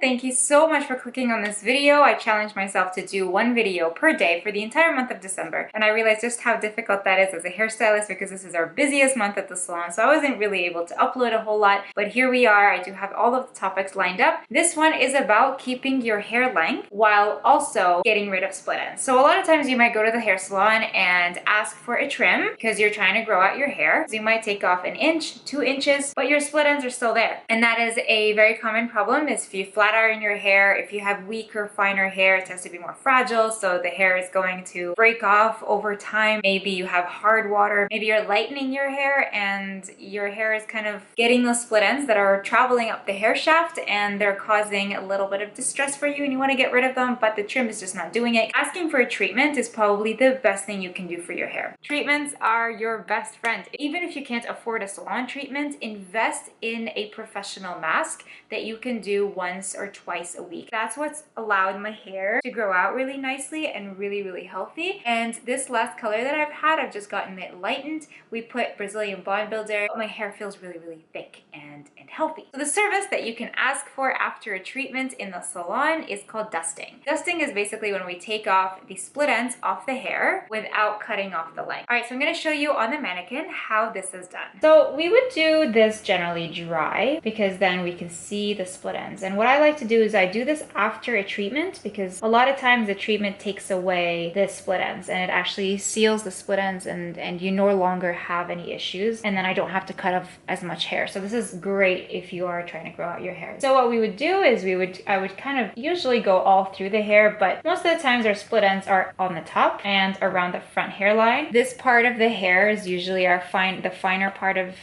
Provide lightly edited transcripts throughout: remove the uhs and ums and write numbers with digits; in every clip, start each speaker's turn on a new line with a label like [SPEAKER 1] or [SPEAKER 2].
[SPEAKER 1] Thank you so much for clicking on this video. I challenged myself to do one video per day for the entire month of December, and I realized just how difficult that is as a hairstylist because this is our busiest month at the salon, so I wasn't really able to upload a whole lot, but here we are. I do have all of the topics lined up. This one is about keeping your hair length while also getting rid of split ends. So a lot of times you might go to the hair salon and ask for a trim because you're trying to grow out your hair. So you might take off an inch, 2 inches, but your split ends are still there. And that is a very common problem. Is if you flat iron your hair, if you have weaker, finer hair, it tends to be more fragile, so the hair is going to break off over time. Maybe you have hard water, maybe you're lightening your hair and your hair is kind of getting those split ends that are traveling up the hair shaft and they're causing a little bit of distress for you and you want to get rid of them, but the trim is just not doing it. Asking for a treatment is probably the best thing you can do for your hair. Treatments are your best friend. Even if you can't afford a salon treatment, invest in a professional mask that you can do once or twice a week. That's what's allowed my hair to grow out really nicely and really healthy. And this last color that I've had, I've just gotten it lightened. We put Brazilian Bond Builder. My hair feels really thick and healthy. So the service that you can ask for after a treatment in the salon is called dusting. Dusting is basically when we take off the split ends off the hair without cutting off the length. All right, so I'm going to show you on the mannequin how this is done. So we would do this generally dry because then we can see the split ends. And what I like to do is I do this after a treatment because a lot of times the treatment takes away the split ends and it actually seals the split ends and you no longer have any issues, and then I don't have to cut off as much hair. So this is great if you are trying to grow out your hair. So what we would do is I would kind of usually go all through the hair, but most of the times our split ends are on the top and around the front hairline. This part of the hair is usually the finer part of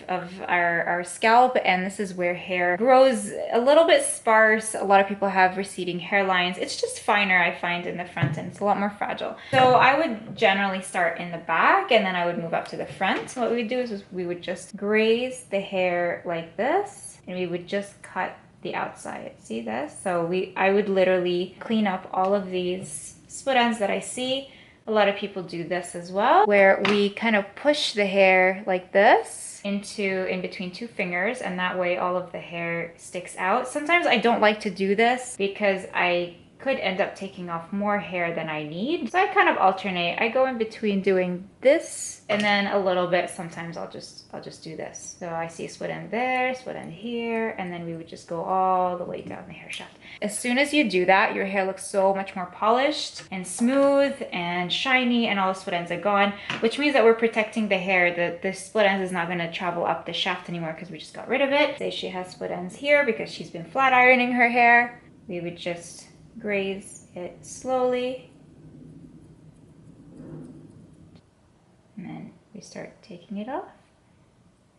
[SPEAKER 1] our scalp, and this is where hair grows a little bit sparse. A lot of people have receding hairlines. It's just finer, I find, in the front, and it's a lot more fragile. So I would generally start in the back and then I would move up to the front. So what we would do is we would just graze the hair like this and we would just cut the outside. See this? So I would literally clean up all of these split ends that I see. A lot of people do this as well, where we kind of push the hair like this in between 2 fingers, and that way all of the hair sticks out. Sometimes I don't like to do this because I could end up taking off more hair than I need. So I kind of alternate. I go in between doing this and then a little bit. Sometimes I'll just do this. So I see a split end there, split end here, and then we would just go all the way down the hair shaft. As soon as you do that, your hair looks so much more polished and smooth and shiny, and all the split ends are gone, which means that we're protecting the hair. The split ends is not going to travel up the shaft anymore because we just got rid of it. Say she has split ends here because she's been flat ironing her hair. We would just graze it slowly, and then we start taking it off.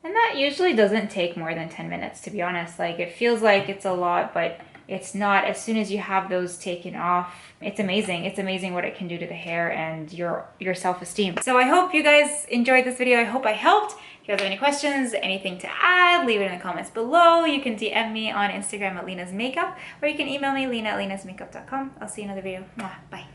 [SPEAKER 1] And that usually doesn't take more than 10 minutes, to be honest. Like, it feels like it's a lot, but it's not. As soon as you have those taken off, it's amazing. It's amazing what it can do to the hair and your self-esteem. So I hope you guys enjoyed this video. I hope I helped. If you guys have any questions, anything to add, leave it in the comments below. You can DM me on Instagram at Lena's Makeup, or you can email me, lena@lenasmakeup.com. I'll see you in another video. Mwah. Bye.